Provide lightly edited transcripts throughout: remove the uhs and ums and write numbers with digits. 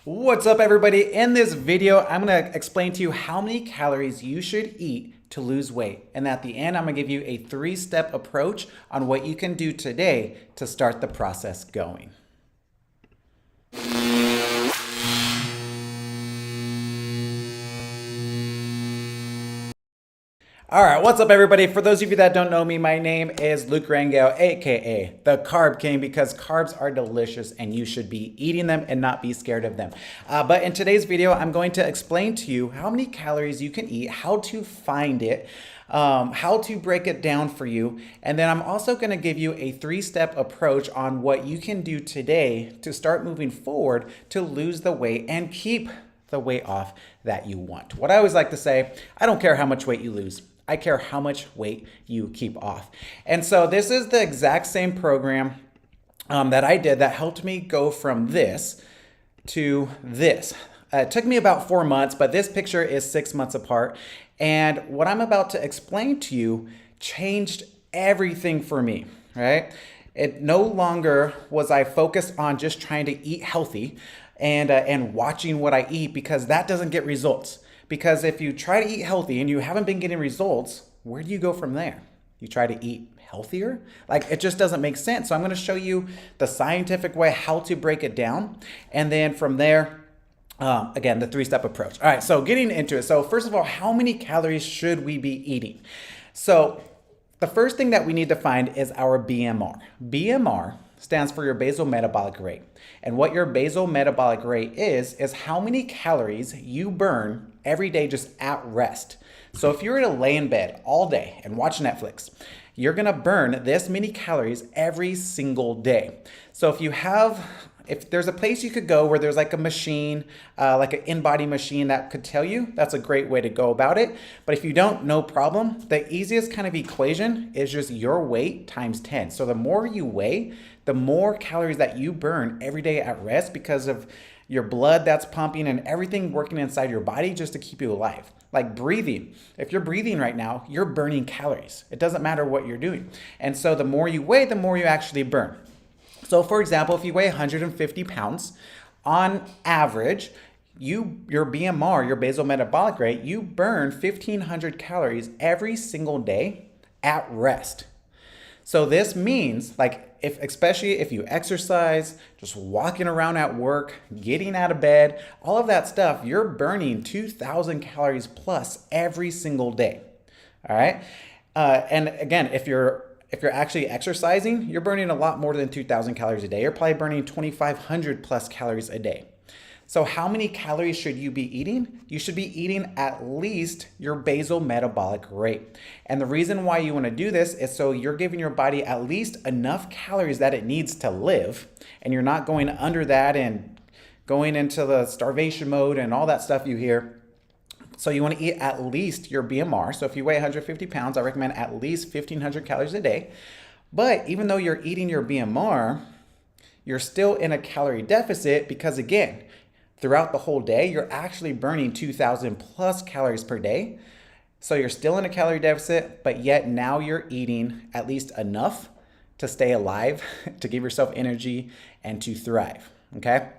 What's up, everybody? In this video, I'm going to explain to you how many calories you should eat to lose weight. And at the end, I'm going to give you a 3-step approach on what you can do today to start the process going. All right, what's up, everybody? For those of you that don't know me, my name is Luke Rangel, aka the Carb King, because carbs are delicious and you should be eating them and not be scared of them. But in today's video, I'm going to explain to you how many calories you can eat, how to find it, how to break it down for you, and then I'm also going to give you a 3-step approach on what you can do today to start moving forward to lose the weight and keep the weight off that you want. What I always like to say, I don't care how much weight you lose. I care how much weight you keep off. And so this is the exact same program that I did that helped me go from this to this. It took me about 4 months, but this picture is 6 months apart. And what I'm about to explain to you changed everything for me, right? It no longer was I focused on just trying to eat healthy and watching what I eat, because that doesn't get results. Because if you try to eat healthy and you haven't been getting results, where do you go from there? You try to eat healthier? Like, it just doesn't make sense. So I'm going to show you the scientific way how to break it down. And then from there, again, the 3-step approach. All right, so getting into it. So first of all, how many calories should we be eating? So the first thing that we need to find is our BMR. BMR stands for your basal metabolic rate. And what your basal metabolic rate is how many calories you burn every day just at rest. So if you were to lay in bed all day and watch Netflix, you're gonna burn this many calories every single day. So if there's a place you could go where there's like a machine, like an in-body machine that could tell you, that's a great way to go about it. But if you don't, no problem. The easiest kind of equation is just your weight times 10. So the more you weigh, the more calories that you burn every day at rest, because of your blood that's pumping and everything working inside your body just to keep you alive. Like breathing. If you're breathing right now, you're burning calories. It doesn't matter what you're doing. And so the more you weigh, the more you actually burn. So for example, if you weigh 150 pounds, on average, your BMR, your basal metabolic rate, you burn 1,500 calories every single day at rest. So this means, like, especially if you exercise, just walking around at work, getting out of bed, all of that stuff, you're burning 2,000 calories plus every single day. All right. And again, if you're actually exercising, you're burning a lot more than 2,000 calories a day. You're probably burning 2,500 plus calories a day. So how many calories should you be eating? You should be eating at least your basal metabolic rate. And the reason why you want to do this is so you're giving your body at least enough calories that it needs to live, and you're not going under that and going into the starvation mode and all that stuff you hear. So you want to eat at least your BMR. So if you weigh 150 pounds, I recommend at least 1,500 calories a day. But even though you're eating your BMR, you're still in a calorie deficit, because again, throughout the whole day, you're actually burning 2,000 plus calories per day. So you're still in a calorie deficit, but yet now you're eating at least enough to stay alive, to give yourself energy, and to thrive, okay?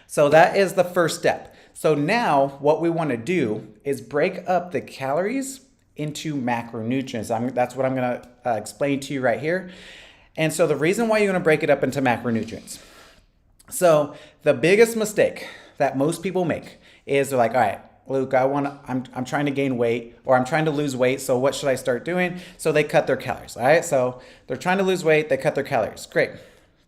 So that is the first step. So now what we want to do is break up the calories into macronutrients. That's what I'm going to explain to you right here. And so the reason why you want to break it up into macronutrients. So the biggest mistake that most people make is they're like, all right, Luke, I'm trying to gain weight, or I'm trying to lose weight. So what should I start doing? So they cut their calories. All right. So they're trying to lose weight. They cut their calories. Great.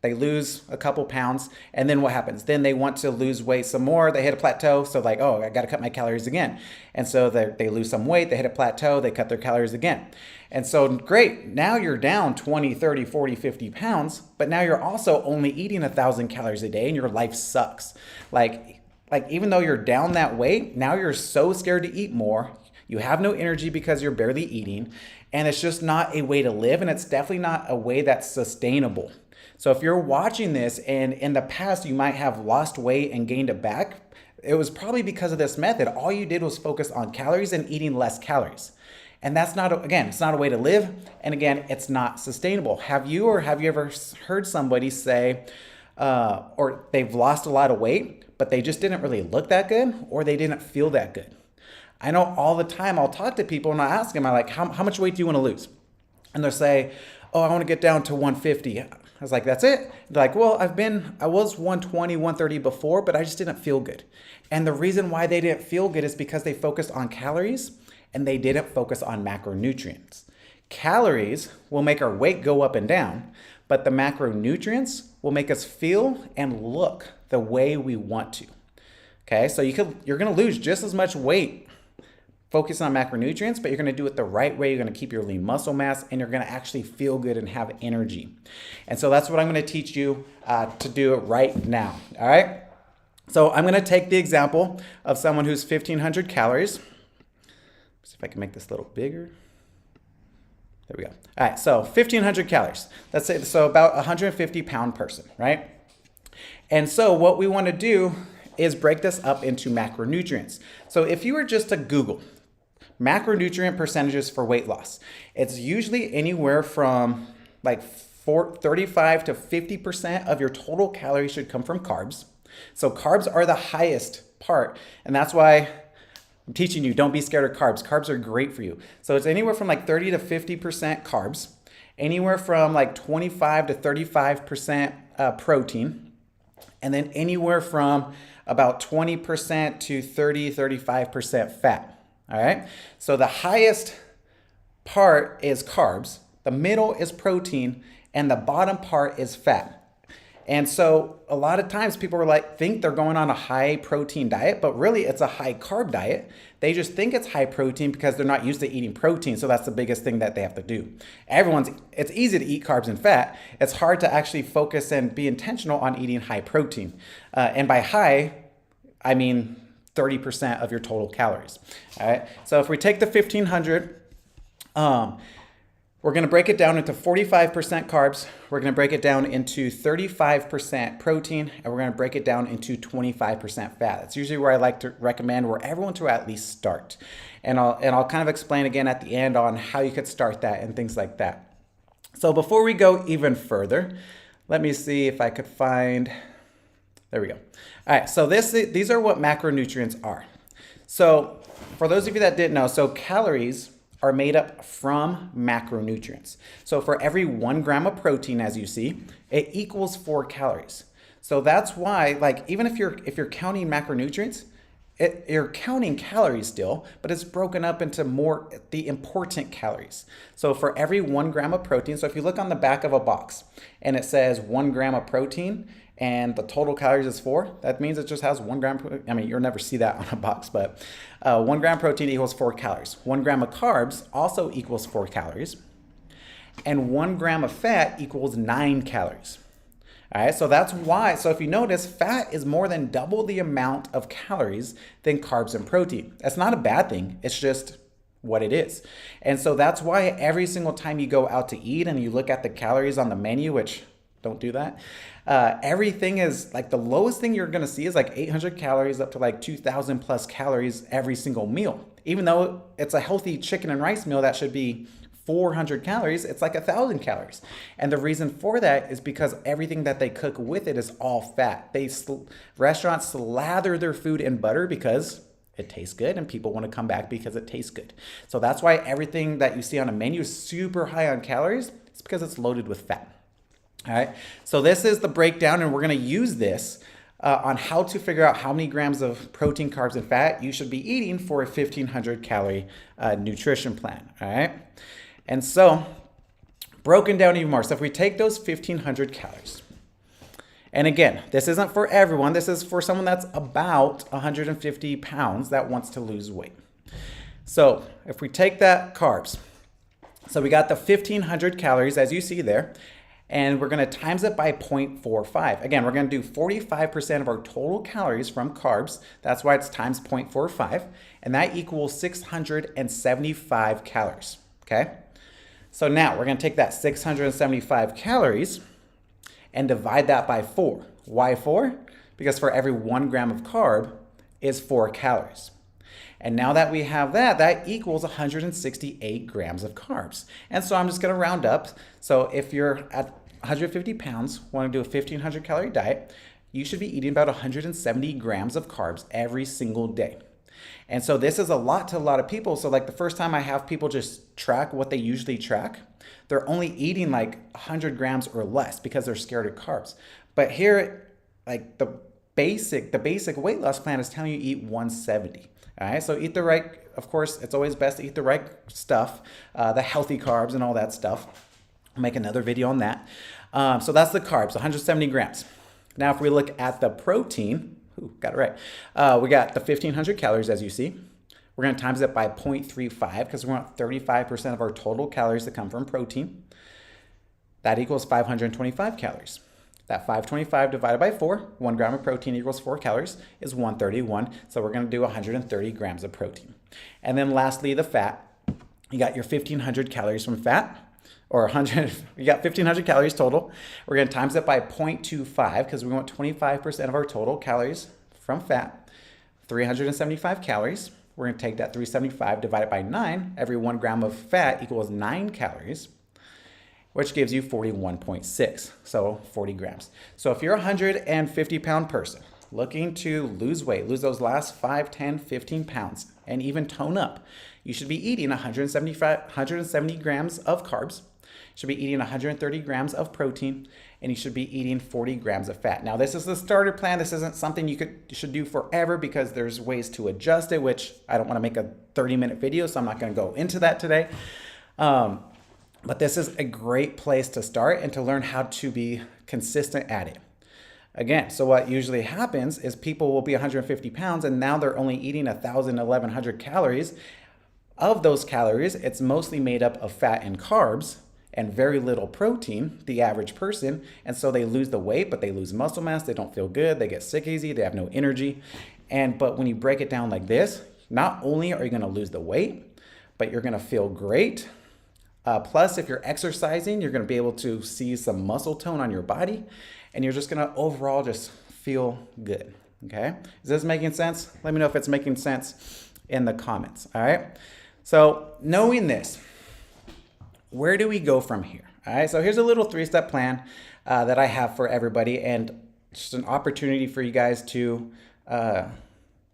They lose a couple pounds. And then what happens? Then they want to lose weight some more. They hit a plateau. So like, oh, I got to cut my calories again. And so they lose some weight. They hit a plateau. They cut their calories again. And so great. Now you're down 20, 30, 40, 50 pounds, but now you're also only eating 1,000 calories a day and your life sucks. Like even though you're down that weight, now you're so scared to eat more. You have no energy because you're barely eating, and it's just not a way to live. And it's definitely not a way that's sustainable. So if you're watching this and in the past you might have lost weight and gained it back, it was probably because of this method. All you did was focus on calories and eating less calories. And that's not, again, it's not a way to live. And again, it's not sustainable. Have you ever heard somebody say, or they've lost a lot of weight, but they just didn't really look that good, or they didn't feel that good. I know all the time I'll talk to people and I ask them, I'm like, how much weight do you want to lose? And they'll say, oh, I want to get down to 150. I was like, that's it? They're like, well, I was 120, 130 before, but I just didn't feel good. And the reason why they didn't feel good is because they focused on calories and they didn't focus on macronutrients. Calories will make our weight go up and down, but the macronutrients will make us feel and look the way we want to. Okay, so you're gonna lose just as much weight focusing on macronutrients, but you're gonna do it the right way. You're gonna keep your lean muscle mass and you're gonna actually feel good and have energy. And so that's what I'm gonna teach you to do it right now, all right? So I'm gonna take the example of someone who's 1,500 calories. See if I can make this a little bigger. There we go. All right, so 1,500 calories. Let's say, so about a 150-pound person, right? And so what we wanna do is break this up into macronutrients. So if you were just to Google macronutrient percentages for weight loss, it's usually anywhere from like 35 to 50% of your total calories should come from carbs. So carbs are the highest part, and that's why I'm teaching you, don't be scared of carbs. Carbs are great for you. So it's anywhere from like 30 to 50% carbs, anywhere from like 25 to 35% protein, and then anywhere from about 20% to 35% fat. All right. So the highest part is carbs, the middle is protein, and the bottom part is fat. And so a lot of times people are like, think they're going on a high protein diet, but really it's a high carb diet. They just think it's high protein because they're not used to eating protein. So that's the biggest thing that they have to do. It's easy to eat carbs and fat. It's hard to actually focus and be intentional on eating high protein. And by high, I mean 30% of your total calories. All right. So if we take the 1,500, we're going to break it down into 45% carbs. We're going to break it down into 35% protein, and we're going to break it down into 25% fat. That's usually where I like to recommend where everyone to at least start. And I'll kind of explain again at the end on how you could start that and things like that. So before we go even further, let me see if I could find, there we go. All right, so these are what macronutrients are. So for those of you that didn't know, so calories are made up from macronutrients. So for every 1 gram of protein, as you see, it equals 4 calories. So that's why, like, even if you're counting macronutrients, you're counting calories still, but it's broken up into more the important calories. So for every 1 gram of protein, so if you look on the back of a box and it says 1 gram of protein and the total calories is 4, that means it just has 1 gram. I mean, you'll never see that on a box, but 1 gram protein equals 4 calories. 1 gram of carbs also equals 4 calories. And 1 gram of fat equals 9 calories. All right, so that's why, so if you notice, fat is more than double the amount of calories than carbs and protein. That's not a bad thing, it's just what it is. And so that's why every single time you go out to eat and you look at the calories on the menu, which don't do that, everything is like the lowest thing you're gonna see is like 800 calories up to like 2,000 plus calories every single meal. Even though it's a healthy chicken and rice meal that should be 400 calories, it's like 1,000 calories. And the reason for that is because everything that they cook with it is all fat. Restaurants slather their food in butter because it tastes good and people want to come back because it tastes good. So that's why everything that you see on a menu is super high on calories. It's because it's loaded with fat. All right, so this is the breakdown, and we're going to use this on how to figure out how many grams of protein, carbs, and fat you should be eating for a 1,500 calorie nutrition plan. All right, and so broken down even more. So if we take those 1,500 calories, and again, this isn't for everyone. This is for someone that's about 150 pounds that wants to lose weight. So if we take that carbs, so we got the 1,500 calories as you see there, and we're going to times it by 0.45. Again, we're going to do 45% of our total calories from carbs. That's why it's times 0.45, and that equals 675 calories, okay? So now we're going to take that 675 calories and divide that by 4. Why 4? Because for every 1 gram of carb is 4 calories. And now that we have that, that equals 168 grams of carbs. And so I'm just going to round up. So if you're at 150 pounds, want to do a 1500 calorie diet, you should be eating about 170 grams of carbs every single day. And so this is a lot to a lot of people. So like the first time I have people just track what they usually track, they're only eating like 100 grams or less because they're scared of carbs. But here, like the basic weight loss plan is telling you eat 170. All right, so eat the right, of course, it's always best to eat the right stuff, the healthy carbs and all that stuff. I'll make another video on that. So that's the carbs, 170 grams. Now, if we look at the protein, got it right. We got the 1500 calories, as you see. We're going to times it by 0.35 because we want 35% of our total calories to come from protein. That equals 525 calories. That 525 divided by 4, 1 gram of protein equals 4 calories, is 131. So we're going to do 130 grams of protein. And then lastly, the fat. You got your 1500 calories from fat, or 100, you got 1500 calories total. We're going to times it by 0.25 because we want 25% of our total calories from fat, 375 calories. We're going to take that 375 divided by 9. Every 1 gram of fat equals 9 calories, which gives you 41.6, so 40 grams. So if you're a 150 pound person looking to lose weight, lose those last 5, 10, 15 pounds, and even tone up, you should be eating 170 grams of carbs, you should be eating 130 grams of protein, and you should be eating 40 grams of fat. Now, this is the starter plan. This isn't something you should do forever because there's ways to adjust it, which I don't want to make a 30-minute video, so I'm not going to go into that today. But this is a great place to start and to learn how to be consistent at it. Again, so what usually happens is people will be 150 pounds and now they're only eating 1,000, 1,100 calories. Of those calories, it's mostly made up of fat and carbs and very little protein, the average person. And so they lose the weight, but they lose muscle mass. They don't feel good. They get sick easy. They have no energy. But when you break it down like this, not only are you going to lose the weight, but you're going to feel great. Plus, if you're exercising, you're going to be able to see some muscle tone on your body, and you're just going to overall just feel good. Okay? Is this making sense? Let me know if it's making sense in the comments. All right? So knowing this, where do we go from here? All right? So here's a little 3-step plan that I have for everybody, and just an opportunity for you guys to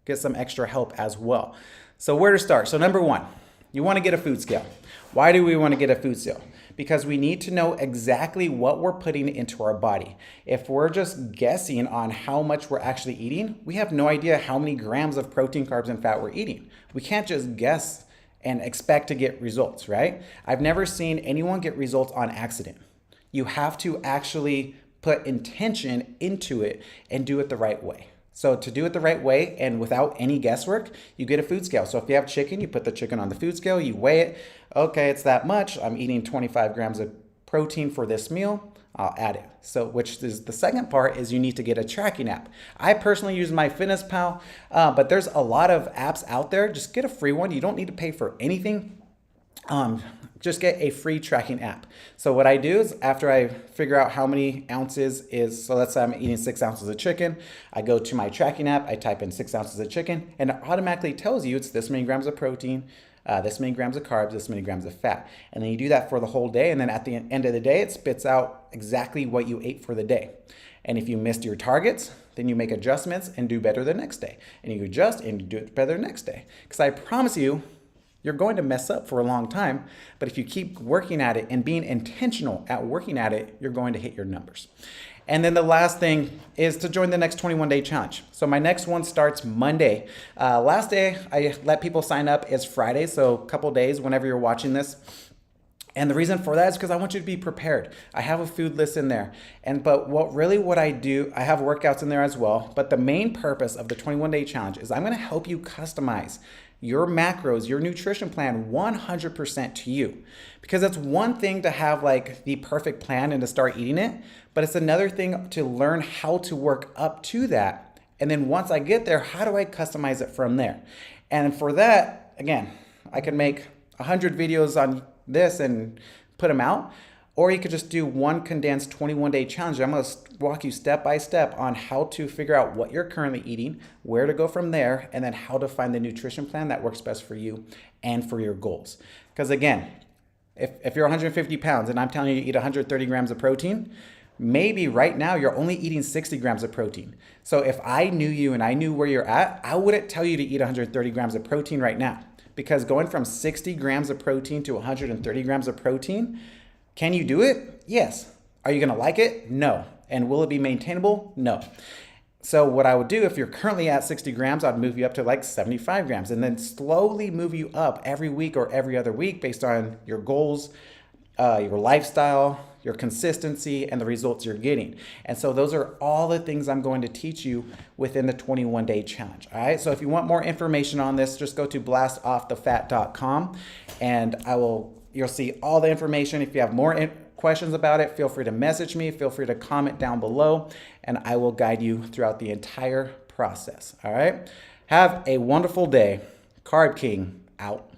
get some extra help as well. So where to start? So number 1, you want to get a food scale. Why do we want to get a food scale? Because we need to know exactly what we're putting into our body. If we're just guessing on how much we're actually eating, we have no idea how many grams of protein, carbs, and fat we're eating. We can't just guess and expect to get results, right? I've never seen anyone get results on accident. You have to actually put intention into it and do it the right way. So to do it the right way and without any guesswork, you get a food scale. So if you have chicken, you put the chicken on the food scale, you weigh it. Okay, it's that much. I'm eating 25 grams of protein for this meal. I'll add it. So which is the second part is you need to get a tracking app. I personally use MyFitnessPal, but there's a lot of apps out there. Just get a free one. You don't need to pay for anything. Just get a free tracking app. So what I do is after I figure out how many ounces is, so let's say I'm eating 6 ounces of chicken, I go to my tracking app, I type in 6 ounces of chicken, and it automatically tells you it's this many grams of protein, this many grams of carbs, this many grams of fat. And then you do that for the whole day, and then at the end of the day, it spits out exactly what you ate for the day. And if you missed your targets, then you make adjustments and do better the next day. And you adjust and you do it better the next day. Because I promise you, you're going to mess up for a long time, but if you keep working at it and being intentional at working at it, you're going to hit your numbers. And then the last thing is to join the next 21-day challenge. So my next one starts Monday. Last day I let people sign up is Friday, so a couple days whenever you're watching this. And the reason for that is because I want you to be prepared. I have a food list in there. But what I do, I have workouts in there as well. But the main purpose of the 21-day challenge is I'm going to help you customize your macros, your nutrition plan 100% to you. Because it's one thing to have like the perfect plan and to start eating it, but it's another thing to learn how to work up to that. And then once I get there, how do I customize it from there? And for that, again, I can make 100 videos on this and put them out. Or you could just do one condensed 21-day challenge. I'm going to walk you step by step on how to figure out what you're currently eating, where to go from there, and then how to find the nutrition plan that works best for you and for your goals. Because again, If you're 150 pounds and I'm telling you to eat 130 grams of protein, maybe right now you're only eating 60 grams of protein. So if I knew you and I knew where you're at, I wouldn't tell you to eat 130 grams of protein right now, because going from 60 grams of protein to 130 grams of protein, can you do it? Yes. Are you gonna like it? No. And will it be maintainable? No. So what I would do, if you're currently at 60 grams, I'd move you up to like 75 grams and then slowly move you up every week or every other week based on your goals, your lifestyle, your consistency, and the results you're getting. And so those are all the things I'm going to teach you within the 21-day challenge. All right. So if you want more information on this, just go to blastoffthefat.com and you'll see all the information. If you have more questions about it, feel free to message me, feel free to comment down below, and I will guide you throughout the entire process. All right. Have a wonderful day. Carb King out.